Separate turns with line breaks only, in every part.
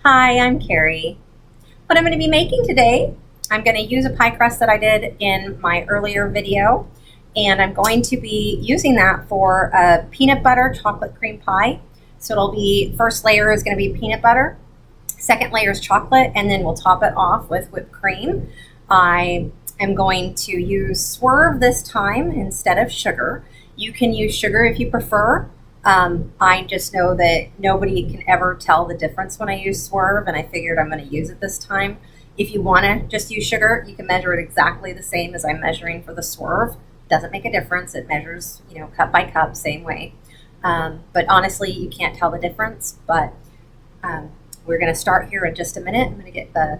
Hi, I'm Carrie. What I'm going to be making today, I'm going to use a pie crust that I did in my earlier video, and I'm going to be using that for a peanut butter chocolate cream pie. So it'll be, first layer is going to be peanut butter, second layer is chocolate, and then we'll top it off with whipped cream. I am going to use Swerve this time instead of sugar. You can use sugar if you prefer. I just know that nobody can ever tell the difference when I use Swerve, and I figured I'm going to use it this time. If you want to just use sugar, you can measure it exactly the same as I'm measuring for the Swerve. Doesn't make a difference. It measures, cup by cup, same way. But honestly, you can't tell the difference. But we're going to start here in just a minute. I'm going to get the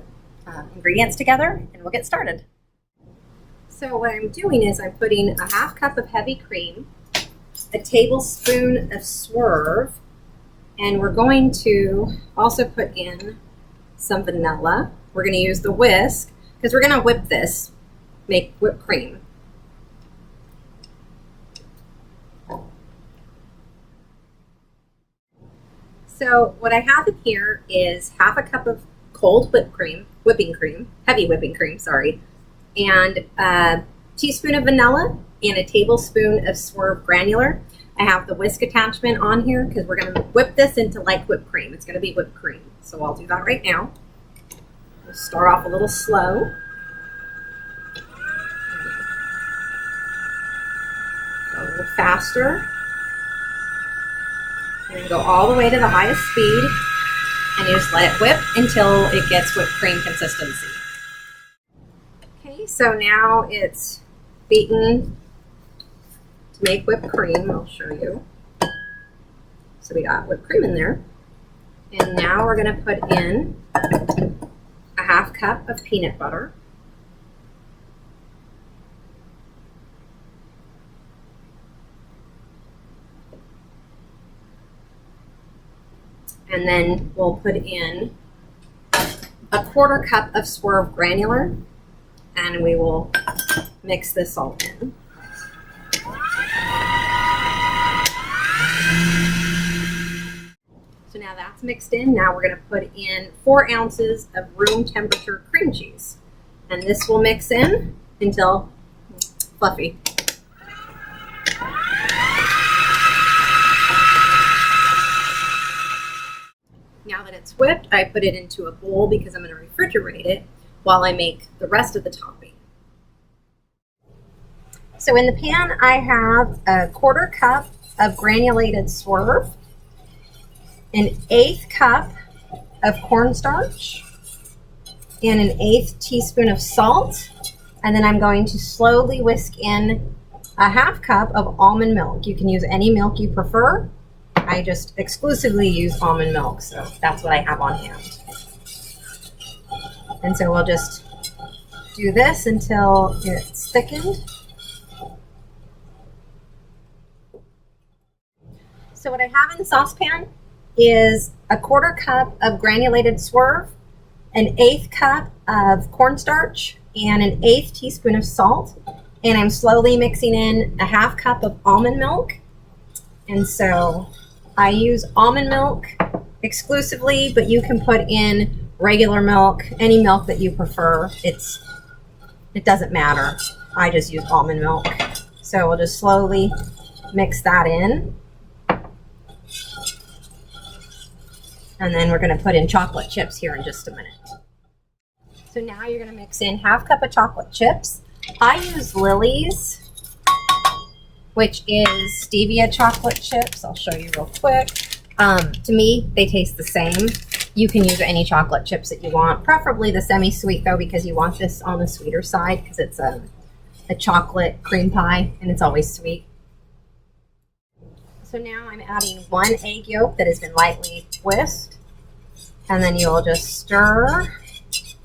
ingredients together, and we'll get started. So what I'm doing is I'm putting a half cup of heavy cream, a tablespoon of Swerve, and we're going to also put in some vanilla. We're going to use the whisk because we're going to whip this, make whipped cream. So what I have in here is half a cup of cold heavy whipping cream, and a teaspoon of vanilla and a tablespoon of Swerve granular. I have the whisk attachment on here because we're going to whip this into like whipped cream. It's going to be whipped cream. So I'll do that right now. We'll start off a little slow. Go a little faster. And then go all the way to the highest speed. And you just let it whip until it gets whipped cream consistency. Okay, so now it's beaten to make whipped cream. I'll show you. So we got whipped cream in there. And now we're going to put in a half cup of peanut butter. And then we'll put in a quarter cup of Swerve granular, and we will mix this all in. So now that's mixed in. Now we're going to put in 4 ounces of room temperature cream cheese. And this will mix in until fluffy. Now that it's whipped, I put it into a bowl because I'm going to refrigerate it while I make the rest of the topping. So in the pan, I have a quarter cup of granulated Swerve, an 1/8 cup of cornstarch, and an 1/8 teaspoon of salt. And then I'm going to slowly whisk in a half cup of almond milk. You can use any milk you prefer. I just exclusively use almond milk, so that's what I have on hand. And so we'll just do this until it's thickened. So what I have in the saucepan is a quarter cup of granulated Swerve, an 1/8 cup of cornstarch, and an 1/8 teaspoon of salt. And I'm slowly mixing in a half cup of almond milk. And so I use almond milk exclusively, but you can put in regular milk, any milk that you prefer. It doesn't matter. I just use almond milk. So we'll just slowly mix that in. And then we're going to put in chocolate chips here in just a minute. So now you're going to mix in half cup of chocolate chips. I use Lily's, which is stevia chocolate chips. I'll show you real quick. To me, they taste the same. You can use any chocolate chips that you want, preferably the semi-sweet though, because you want this on the sweeter side because it's a chocolate cream pie and it's always sweet. So now I'm adding 1 egg yolk that has been lightly whisked, and then you'll just stir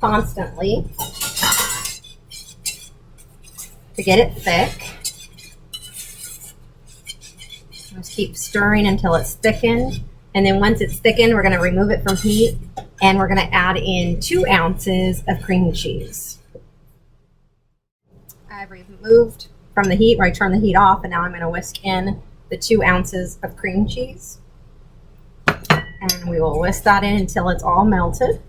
constantly to get it thick. Just keep stirring until it's thickened, and then once it's thickened, we're going to remove it from heat, and we're going to add in 2 ounces of cream cheese. I've removed from the heat, where I turn the heat off, and now I'm going to whisk in the 2 ounces of cream cheese. And we will whisk that in until it's all melted.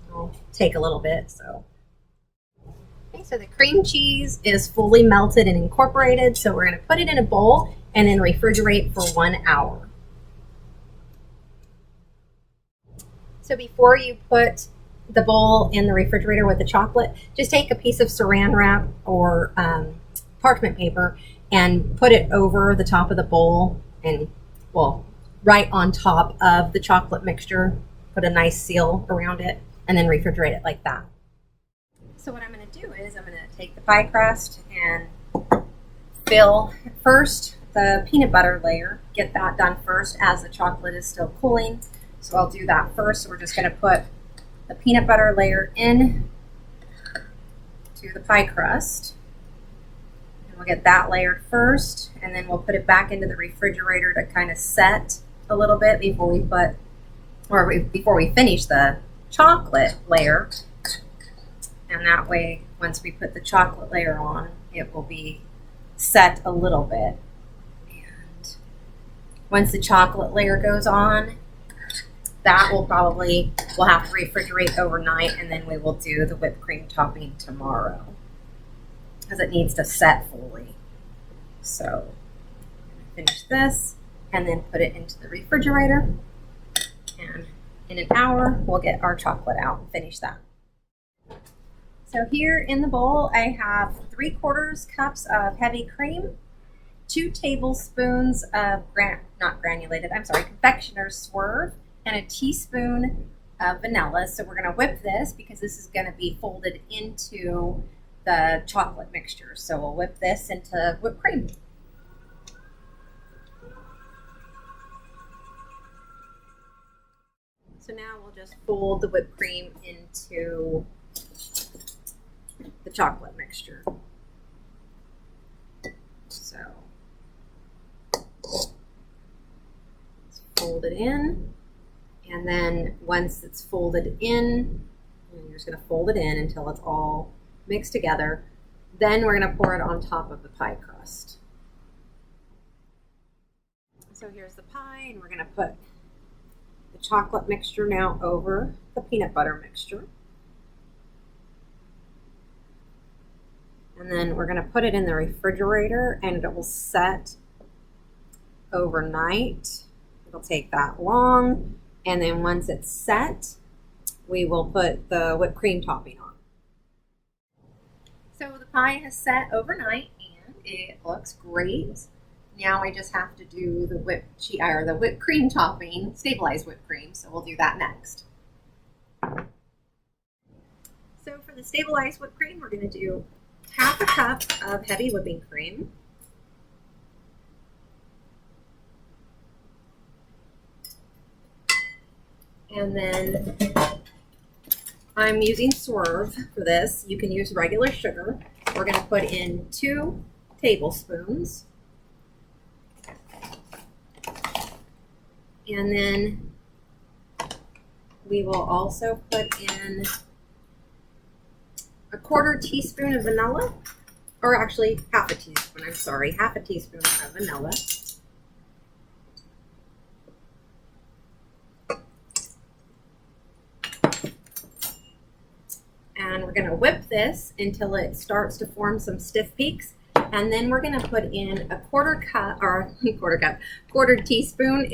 It'll take a little bit, so. Okay, so the cream cheese is fully melted and incorporated, so we're going to put it in a bowl and then refrigerate for 1 hour. So before you put the bowl in the refrigerator with the chocolate, just take a piece of saran wrap or parchment paper and put it over the top of the bowl and, well, right on top of the chocolate mixture. Put a nice seal around it and then refrigerate it like that. So what I'm going to do is I'm going to take the pie crust and fill first the peanut butter layer. Get that done first as the chocolate is still cooling. So I'll do that first. So we're just going to put the peanut butter layer in to the pie crust. And we'll get that layered first, and then we'll put it back into the refrigerator to kind of set a little bit before we finish the chocolate layer. And that way, once we put the chocolate layer on, it will be set a little bit. And once the chocolate layer goes on, that we'll have to refrigerate overnight, and then we will do the whipped cream topping tomorrow because it needs to set fully. So finish this and then put it into the refrigerator, and in an hour we'll get our chocolate out and finish that. So here in the bowl I have 3/4 cups of heavy cream, 2 tablespoons of confectioner's Swerve, and a teaspoon of vanilla. So we're going to whip this because this is going to be folded into the chocolate mixture. So we'll whip this into whipped cream. So now we'll just fold the whipped cream into the chocolate mixture. So let's fold it in. And then once it's folded in, you're just going to fold it in until it's all mixed together. Then we're going to pour it on top of the pie crust. So here's the pie, and we're going to put the chocolate mixture now over the peanut butter mixture. And then we're going to put it in the refrigerator, and it will set overnight. It'll take that long. And then once it's set, we will put the whipped cream topping on. So the pie has set overnight and it looks great. Now I just have to do the whipped cream topping, stabilized whipped cream. So we'll do that next. So for the stabilized whipped cream, we're going to do 1/2 cup of heavy whipping cream. And then I'm using Swerve for this. You can use regular sugar. We're going to put in 2 tablespoons. And then we will also put in 1/4 teaspoon of vanilla, or actually 1/2 teaspoon, 1/2 teaspoon of vanilla. And we're going to whip this until it starts to form some stiff peaks. And then we're going to put in a 1/4 teaspoon.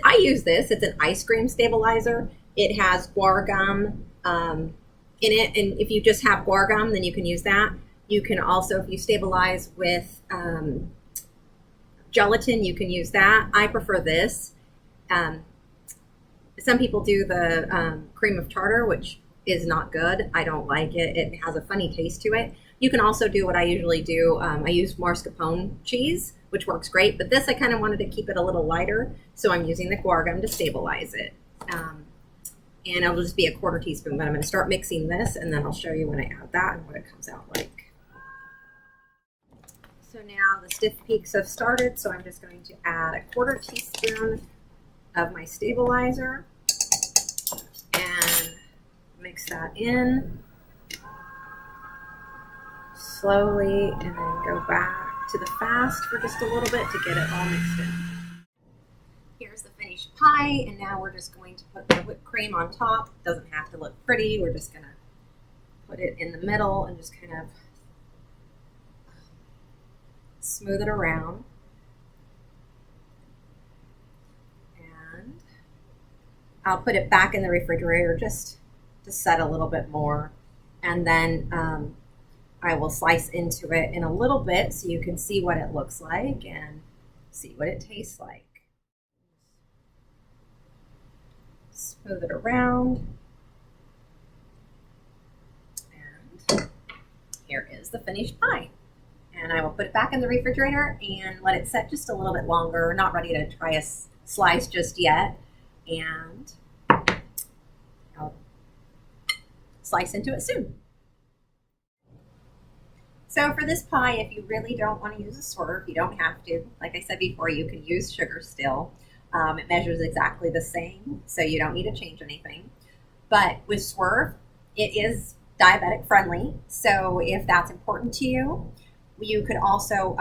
I use this. It's an ice cream stabilizer. It has guar gum in it. And if you just have guar gum, then you can use that. You can also, if you stabilize with gelatin, you can use that. I prefer this. Some people do the cream of tartar, which is not good. I don't like it. It has a funny taste to it. You can also do what I usually do. I use mascarpone cheese, which works great, but this I kind of wanted to keep it a little lighter, so I'm using the guar gum to stabilize it. And it'll just be a 1/4 teaspoon, but I'm going to start mixing this, and then I'll show you when I add that and what it comes out like. So now the stiff peaks have started, so I'm just going to add a 1/4 teaspoon of my stabilizer and mix that in slowly, and then go back to the fast for just a little bit to get it all mixed in. Here's the finished pie, and now we're just going to put the whipped cream on top. It doesn't have to look pretty. We're just going to put it in the middle and just kind of smooth it around. And I'll put it back in the refrigerator just to set a little bit more. And then I will slice into it in a little bit so you can see what it looks like and see what it tastes like. Smooth it around. And here is the finished pie. And I will put it back in the refrigerator and let it set just a little bit longer. Not ready to try a slice just yet. And I'll slice into it soon. So for this pie, if you really don't want to use a Swerve, you don't have to. Like I said before, you can use sugar still. It measures exactly the same, so you don't need to change anything. But with Swerve, it is diabetic friendly. So if that's important to you, you could also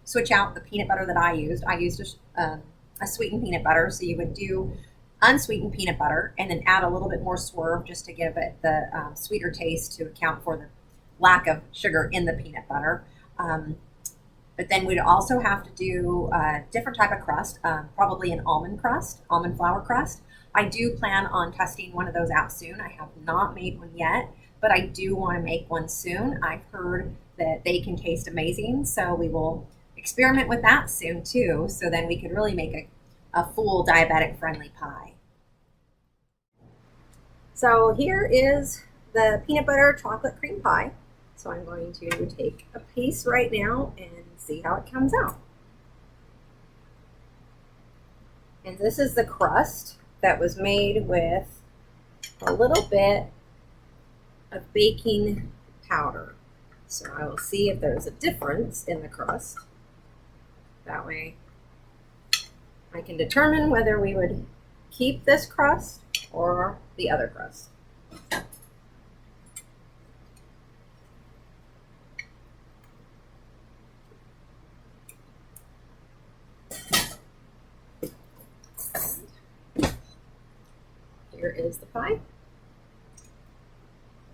switch out the peanut butter that I used. I used a sweetened peanut butter, so you would do unsweetened peanut butter and then add a little bit more Swerve just to give it the sweeter taste to account for the lack of sugar in the peanut butter. But then we'd also have to do a different type of crust, probably an almond flour crust. I do plan on testing one of those out soon. I have not made one yet, but I do want to make one soon. I've heard that they can taste amazing, so we will experiment with that soon too, so then we could really make a full diabetic friendly pie. So here is the peanut butter chocolate cream pie. So I'm going to take a piece right now and see how it comes out. And this is the crust that was made with a little bit of baking powder. So I will see if there's a difference in the crust. That way I can determine whether we would keep this crust or the other crust. Here is the pie.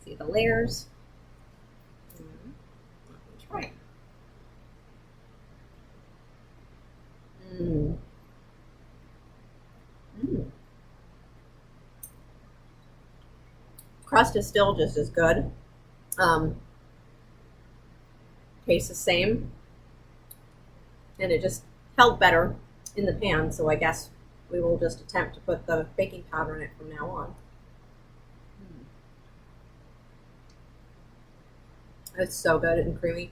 See the layers. Let me try it. Crust is still just as good. Tastes the same. And it just held better in the pan, so I guess we will just attempt to put the baking powder in it from now on. It's so good and creamy.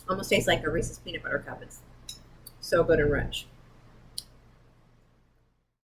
Almost tastes like a Reese's peanut butter cup. It's so good and rich.